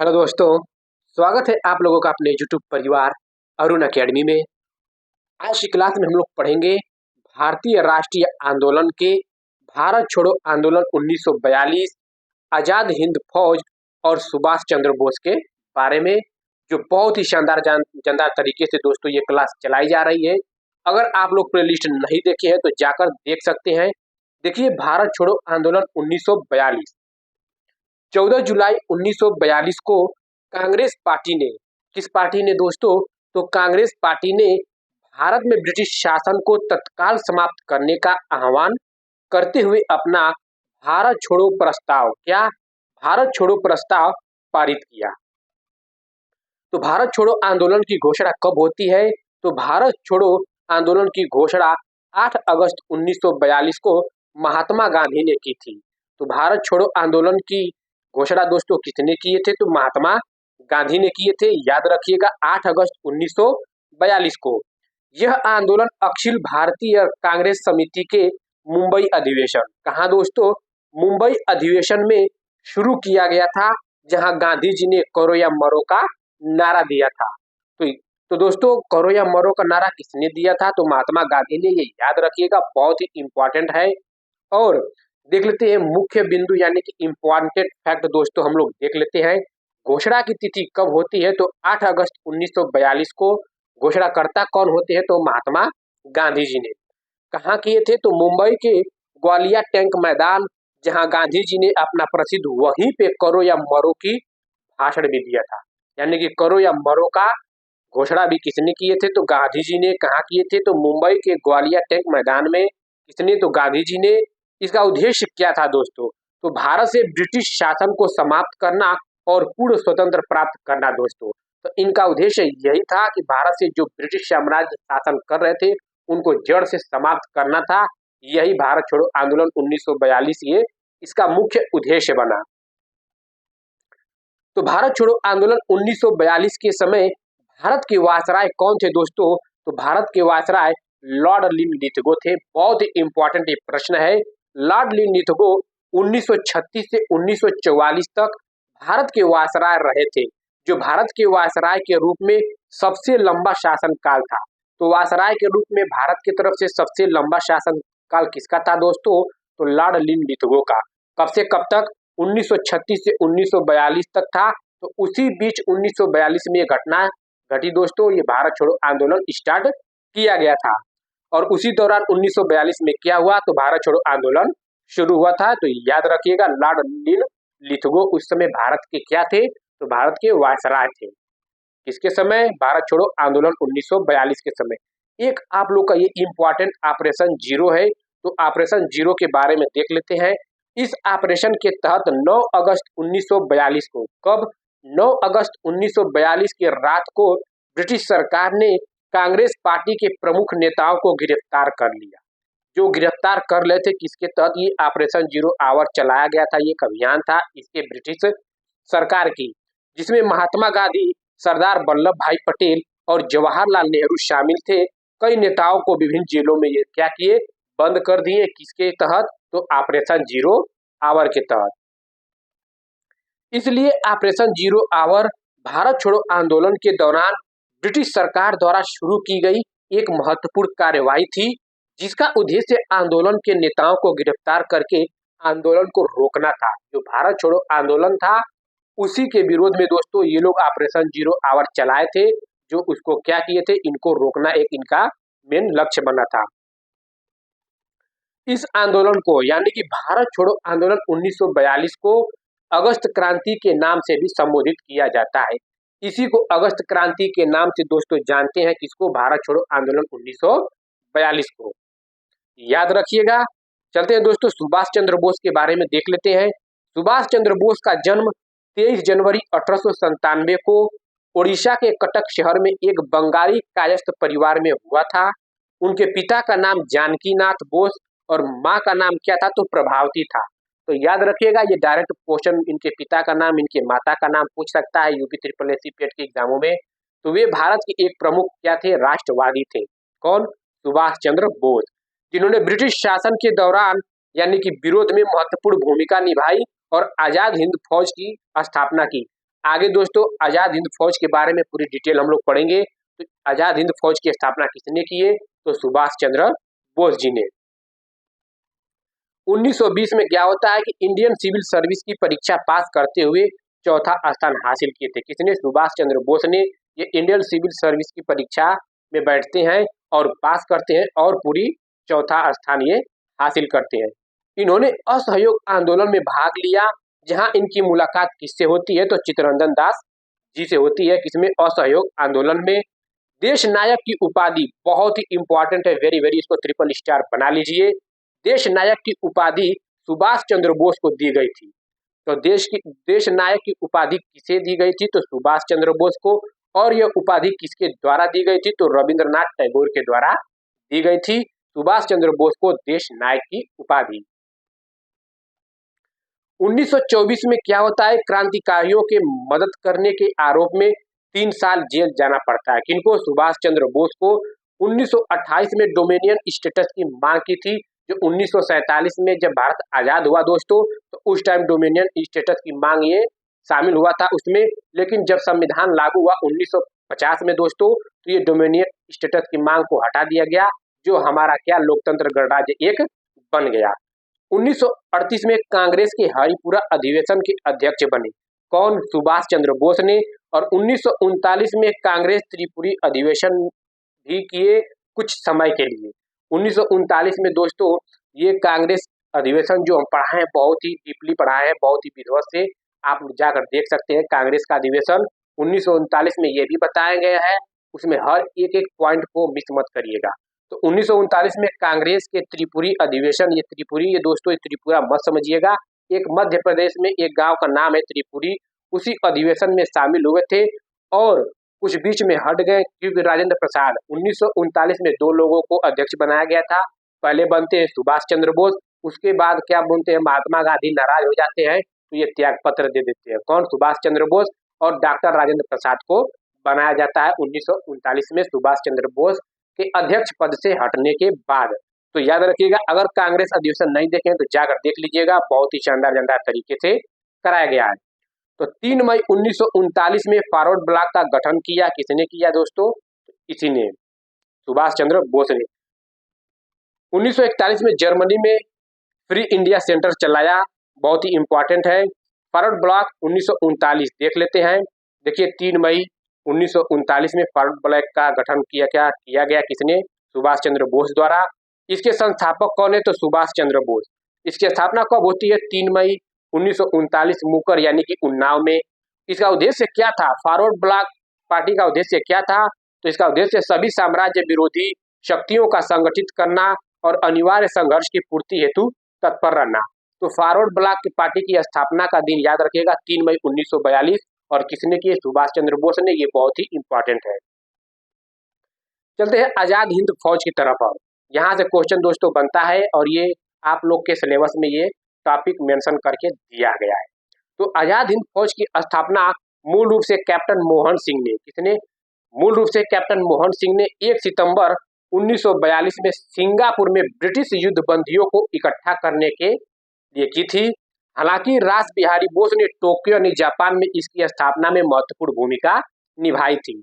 Hello दोस्तों, स्वागत है आप लोगों का अपने यूट्यूब परिवार अरुण अकेडमी में। आज की क्लास में हम लोग पढ़ेंगे भारतीय राष्ट्रीय आंदोलन के भारत छोड़ो आंदोलन 1942, आजाद हिंद फौज और सुभाष चंद्र बोस के बारे में, जो बहुत ही जानदार तरीके से दोस्तों ये क्लास चलाई जा रही है। अगर आप लोग प्लेलिस्ट नहीं देखे हैं तो जाकर देख सकते हैं। देखिए, भारत छोड़ो आंदोलन 1942 14 जुलाई 1942 को कांग्रेस पार्टी ने, किस पार्टी ने दोस्तों, तो कांग्रेस पार्टी ने भारत में ब्रिटिश शासन को तत्काल समाप्त करने का आह्वान करते हुए अपना भारत छोड़ो प्रस्ताव, भारत छोड़ो प्रस्ताव पारित किया। तो भारत छोड़ो आंदोलन की घोषणा कब होती है? तो भारत छोड़ो आंदोलन की घोषणा 8 अगस्त 1942 को महात्मा गांधी ने की थी। तो भारत छोड़ो आंदोलन की घोषणा दोस्तों किसने किए थे? तो महात्मा गांधी ने किए थे। याद रखिएगा, 8 अगस्त 1942 को। यह आंदोलन अखिल भारतीय कांग्रेस समिति के मुंबई अधिवेशन, कहाँ दोस्तों? मुंबई अधिवेशन में शुरू किया गया था, जहां गांधी जी ने करो या मरो का नारा दिया था। तो दोस्तों, करो या मरो का नारा किसने दिया था? तो महात्मा गांधी ने। ये याद रखिएगा, बहुत ही इंपॉर्टेंट है। और देख लेते हैं मुख्य बिंदु यानी कि इंपॉर्टेंट फैक्ट दोस्तों, हम लोग देख लेते हैं। घोषणा की तिथि कब होती है? तो 8 अगस्त 1942 को। घोषणाकर्ता कौन होते हैं? तो महात्मा गांधी जी ने। कहाँ किए थे? तो मुंबई के ग्वालिया टैंक मैदान, जहां गांधी जी ने अपना प्रसिद्ध वहीं पे करो या मरो की भाषण भी दिया था। यानी कि करो या मरो का घोषणा भी किसने किए थे? तो गांधी जी ने। कहाँ किए थे? तो मुंबई के ग्वालिया टैंक मैदान में। किसने? तो गांधी जी ने। इसका उद्देश्य क्या था दोस्तों? तो भारत से ब्रिटिश शासन को समाप्त करना और पूर्ण स्वतंत्र प्राप्त करना दोस्तों। तो इनका उद्देश्य यही था कि भारत से जो ब्रिटिश साम्राज्य शासन कर रहे थे उनको जड़ से समाप्त करना था। यही भारत छोड़ो आंदोलन 1942 ये इसका मुख्य उद्देश्य बना। तो भारत छोड़ो आंदोलन 1942 के समय भारत के वायसराय कौन थे दोस्तों? तो भारत के वायसराय लॉर्ड लिनलिथगो थे। बहुत ही इंपॉर्टेंट ये प्रश्न है। लॉर्ड लिनलिथगो 1936 से 1944 तक भारत के वायसराय रहे थे, जो भारत के वायसराय के रूप में सबसे लंबा शासन काल था। तो वायसराय के रूप में भारत की तरफ से सबसे लंबा शासन काल किसका था दोस्तों? तो लॉर्ड लिनलिथगो का। कब से कब तक? 1936 से 1942 तक था। तो उसी बीच 1942 में ये घटना घटी दोस्तों। ये भारत छोड़ो आंदोलन स्टार्ट किया गया था। और उसी दौरान 1942 में क्या हुआ? तो भारत छोड़ो आंदोलन शुरू हुआ था। तो याद रखिएगा, लॉर्ड लिनलिथगो उस समय भारत के क्या थे? तो भारत के वायसराय थे। किसके समय? भारत छोड़ो आंदोलन 1942 के समय। एक आप लोग का ये इंपॉर्टेंट ऑपरेशन जीरो है। तो ऑपरेशन जीरो के बारे में देख लेते हैं। इस ऑपरेशन के तहत 9 अगस्त 1942 को, कब? 9 अगस्त 1942 की रात को ब्रिटिश सरकार ने कांग्रेस पार्टी के प्रमुख नेताओं को गिरफ्तार कर लिया। जो गिरफ्तार कर ले थे, किसके तहत ये ऑपरेशन जीरो आवर चलाया गया था? ये एक अभियान था इसके ब्रिटिश सरकार की, जिसमें महात्मा गांधी, सरदार वल्लभ भाई पटेल और जवाहरलाल नेहरू शामिल थे। कई नेताओं को विभिन्न जेलों में ये क्या किए? बंद कर दिए। किसके तहत? तो ऑपरेशन जीरो आवर के तहत। इसलिए ऑपरेशन जीरो आवर भारत छोड़ो आंदोलन के दौरान ब्रिटिश सरकार द्वारा शुरू की गई एक महत्वपूर्ण कार्यवाही थी, जिसका उद्देश्य आंदोलन के नेताओं को गिरफ्तार करके आंदोलन को रोकना था। जो भारत छोड़ो आंदोलन था उसी के विरोध में दोस्तों ये लोग ऑपरेशन जीरो आवर चलाए थे, जो उसको क्या किए थे? इनको रोकना एक इनका मेन लक्ष्य बना था। इस आंदोलन को यानी कि भारत छोड़ो आंदोलन 1942 को अगस्त क्रांति के नाम से भी संबोधित किया जाता है। इसी को अगस्त क्रांति के नाम से दोस्तों जानते हैं। किसको? भारत छोड़ो आंदोलन 1942 को। याद रखिएगा। चलते हैं दोस्तों, सुभाष चंद्र बोस के बारे में देख लेते हैं। सुभाष चंद्र बोस का जन्म 23 जनवरी 1897 को ओडिशा के कटक शहर में एक बंगाली कायस्थ परिवार में हुआ था। उनके पिता का नाम जानकी नाथ बोस और माँ का नाम क्या था? तो प्रभावती था। तो याद रखिएगा, ये डायरेक्ट क्वेश्चन इनके पिता का नाम, इनके माता का नाम पूछ सकता है यूपी ट्रिपल एससी पेट के एग्जामों में। तो वे भारत के एक प्रमुख क्या थे? राष्ट्रवादी थे। कौन? सुभाष चंद्र बोस, जिन्होंने ब्रिटिश शासन के दौरान यानी कि विरोध में महत्वपूर्ण भूमिका निभाई और आजाद हिंद फौज की स्थापना की। आगे दोस्तों आजाद हिंद फौज के बारे में पूरी डिटेल हम लोग पढ़ेंगे। तो आजाद हिंद फौज की स्थापना किसने की है? तो सुभाष चंद्र बोस जी ने। 1920 में क्या होता है कि इंडियन सिविल सर्विस की परीक्षा पास करते हुए चौथा स्थान हासिल किए थे। किसने? सुभाष चंद्र बोस ने। ये इंडियन सिविल सर्विस की परीक्षा में बैठते हैं और पास करते हैं और पूरी चौथा स्थान ये हासिल करते हैं। इन्होंने असहयोग आंदोलन में भाग लिया, जहां इनकी मुलाकात किससे होती है? तो चित्तरंजन दास जी से होती है। किसमें? असहयोग आंदोलन में। देश नायक की उपाधि बहुत ही इंपॉर्टेंट है, वेरी वेरी, इसको ट्रिपल स्टार बना लीजिए। देश नायक की उपाधि सुभाष चंद्र बोस को दी गई थी। तो देश नायक की उपाधि किसे दी गई थी? तो सुभाष चंद्र बोस को। और यह उपाधि किसके द्वारा दी गई थी? तो रविंद्रनाथ टैगोर के द्वारा दी गई थी सुभाष चंद्र बोस को देश नायक की उपाधि। 1924 में क्या होता है? क्रांतिकारियों के मदद करने के आरोप में 3 साल जेल जाना पड़ता है। किनको? सुभाष चंद्र बोस को। 1928 में डोमिनियन स्टेटस की मांग की थी, जो 1947 में जब भारत आजाद हुआ दोस्तों, तो उस टाइम डोमिनियन स्टेटस की मांग ये शामिल हुआ था उसमें। लेकिन जब संविधान लागू हुआ 1950 में दोस्तों, तो ये डोमिनियन स्टेटस की मांग को हटा दिया गया, जो हमारा क्या लोकतंत्र गणराज्य एक बन गया। 1938 में कांग्रेस के हरिपुरा अधिवेशन के अध्यक्ष बने। कौन? सुभाष चंद्र बोस ने। और 1939 में कांग्रेस त्रिपुरी अधिवेशन भी किए कुछ समय के लिए। 1939 में दोस्तों ये कांग्रेस अधिवेशन जो हम पढ़ा है, बहुत ही डीपली पढ़ा है, बहुत ही विधिवत से आप जाकर देख सकते हैं। कांग्रेस का अधिवेशन 1939 में ये भी बताया गया है, उसमें हर एक एक पॉइंट को मिस मत करिएगा। तो 1939 में कांग्रेस के त्रिपुरी अधिवेशन, ये त्रिपुरी, ये दोस्तों त्रिपुरा मत समझिएगा, एक मध्य प्रदेश में एक गांव का नाम है त्रिपुरी, उसी अधिवेशन में शामिल हुए थे और कुछ बीच में हट गए, क्योंकि राजेंद्र प्रसाद 1939 में 2 लोगों को अध्यक्ष बनाया गया था। पहले बनते हैं सुभाष चंद्र बोस, उसके बाद क्या बनते हैं? महात्मा गांधी नाराज हो जाते हैं, तो ये त्याग पत्र दे देते हैं। कौन? सुभाष चंद्र बोस। और डॉक्टर राजेंद्र प्रसाद को बनाया जाता है 1939 में सुभाष चंद्र बोस के अध्यक्ष पद से हटने के बाद। तो याद रखिएगा, अगर कांग्रेस अधिवेशन नहीं देखें तो जाकर देख लीजिएगा, बहुत ही शानदार तरीके से कराया गया है। तो 3 मई 1939 में फॉरवर्ड ब्लॉक का गठन किया। किसने किया दोस्तों? इसी ने, सुभाष चंद्र बोस ने। 1941 में जर्मनी में फ्री इंडिया सेंटर चलाया, बहुत ही इंपॉर्टेंट है। फॉरवर्ड ब्लॉक 1939 देख लेते हैं। देखिए 3 मई 1939 में फॉरवर्ड ब्लॉक का गठन किया गया किसने? सुभाष चंद्र बोस द्वारा। इसके संस्थापक कौन है? तो सुभाष चंद्र बोस। इसकी स्थापना कब होती है? 3 मई 1939 मुकर यानी कि उन्नाव में। इसका उद्देश्य क्या था? फॉरवर्ड ब्लॉक पार्टी का उद्देश्य क्या था? तो इसका उद्देश्य सभी साम्राज्य विरोधी शक्तियों का संगठित करना और अनिवार्य संघर्ष की पूर्ति हेतु तत्पर रहना। तो फॉरवर्ड ब्लॉक की पार्टी की स्थापना का दिन याद रखिएगा 3 मई 1942, और किसने की? सुभाष चंद्र बोस ने। ये बहुत ही इंपॉर्टेंट है। चलते हैं आजाद हिंद फौज की तरफ। और यहाँ से क्वेश्चन दोस्तों बनता है, और ये आप लोग के सिलेबस में ये टॉपिक मेंशन करके दिया गया है। तो आजाद हिंद फौज की स्थापना मूल रूप से कैप्टन मोहन सिंह ने, किसने? मूल रूप से कैप्टन मोहन सिंह ने 1 सितंबर 1942 में सिंगापुर में ब्रिटिश युद्ध बंदियों को इकट्ठा करने के लिए की थी। हालांकि रास बिहारी बोस ने टोक्यो यानी जापान में इसकी स्थापना में महत्वपूर्ण भूमिका निभाई थी।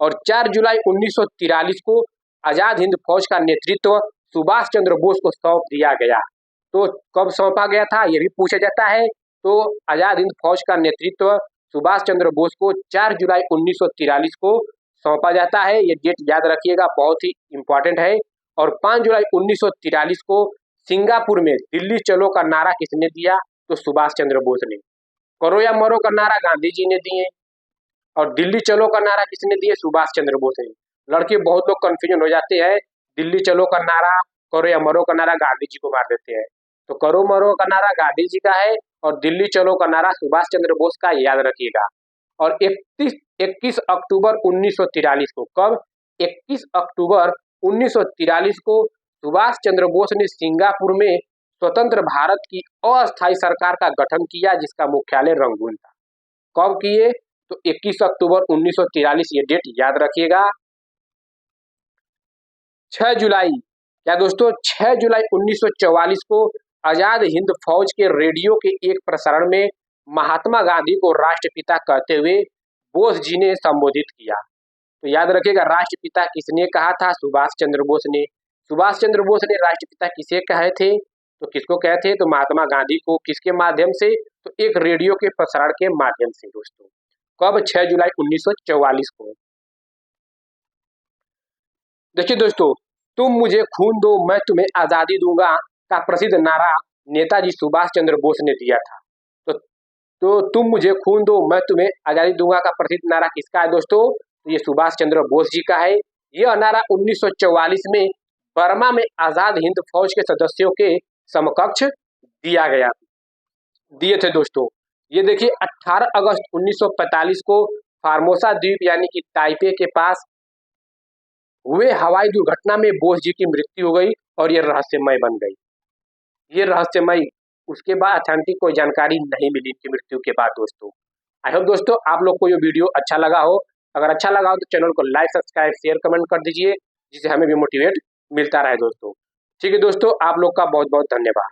और 4 जुलाई 1943 को आजाद हिंद फौज का नेतृत्व सुभाष चंद्र बोस को सौंप दिया गया। तो कब सौंपा गया था ये भी पूछा जाता है। तो आजाद हिंद फौज का नेतृत्व सुभाष चंद्र बोस को 4 जुलाई 1943 को सौंपा जाता है। ये डेट याद रखिएगा, बहुत ही इंपॉर्टेंट है। और 5 जुलाई 1943 को सिंगापुर में दिल्ली चलो का नारा किसने दिया? तो सुभाष चंद्र बोस ने। करो या मरो का नारा गांधी जी ने दिए, और दिल्ली चलो का नारा किसने दिए? सुभाष चंद्र बोस ने। लड़के बहुत लोग कंफ्यूजन हो जाते हैं, दिल्ली चलो का नारा, करो या मरो का नारा गांधी जी को मार देते हैं। तो करो मरो का नारा गांधी जी का है, और दिल्ली चलो का नारा सुभाष चंद्र बोस का, याद रखिएगा। और 21 अक्टूबर 1943 को, कब? 21 अक्टूबर 1943 को सुभाष चंद्र बोस ने सिंगापुर में स्वतंत्र भारत की अस्थायी सरकार का गठन किया, जिसका मुख्यालय रंगून था। कब किए? तो 21 अक्टूबर 1943, ये डेट याद रखिएगा। 6 जुलाई, क्या दोस्तों? 6 जुलाई 1944 को आजाद हिंद फौज के रेडियो के एक प्रसारण में महात्मा गांधी को राष्ट्रपिता कहते हुए बोस जी ने संबोधित किया। तो याद रखिएगा, राष्ट्रपिता किसने कहा था? सुभाष चंद्र बोस ने। सुभाष चंद्र बोस ने राष्ट्रपिता किसे कहे थे? तो किसको कहे थे? तो महात्मा गांधी को। किसके माध्यम से? तो एक रेडियो के प्रसारण के माध्यम से दोस्तों। कब? 6 जुलाई 1944 को। देखिए दोस्तों, तुम मुझे खून दो मैं तुम्हें आजादी दूंगा का प्रसिद्ध नारा नेताजी सुभाष चंद्र बोस ने दिया था। तो तुम मुझे खून दो मैं तुम्हें आजादी दूंगा का प्रसिद्ध नारा किसका है दोस्तों? तो ये सुभाष चंद्र बोस जी का है। यह नारा 1944 में बर्मा में आजाद हिंद फौज के सदस्यों के समकक्ष दिए थे दोस्तों। ये देखिए 18 अगस्त 1945 को फार्मोसा द्वीप यानी कि ताइपे के पास हुए हवाई दुर्घटना में बोस जी की मृत्यु हो गई और ये रहस्यमय बन गई। ये रहस्यमय, उसके बाद अथेंटिक कोई जानकारी नहीं मिली इनकी मृत्यु के बाद दोस्तों। आई होप दोस्तों आप लोग को ये वीडियो अच्छा लगा हो। अगर अच्छा लगा हो तो चैनल को लाइक, सब्सक्राइब, शेयर, कमेंट कर दीजिए, जिससे हमें भी मोटिवेट मिलता रहे दोस्तों। ठीक है दोस्तों, आप लोग का बहुत बहुत धन्यवाद।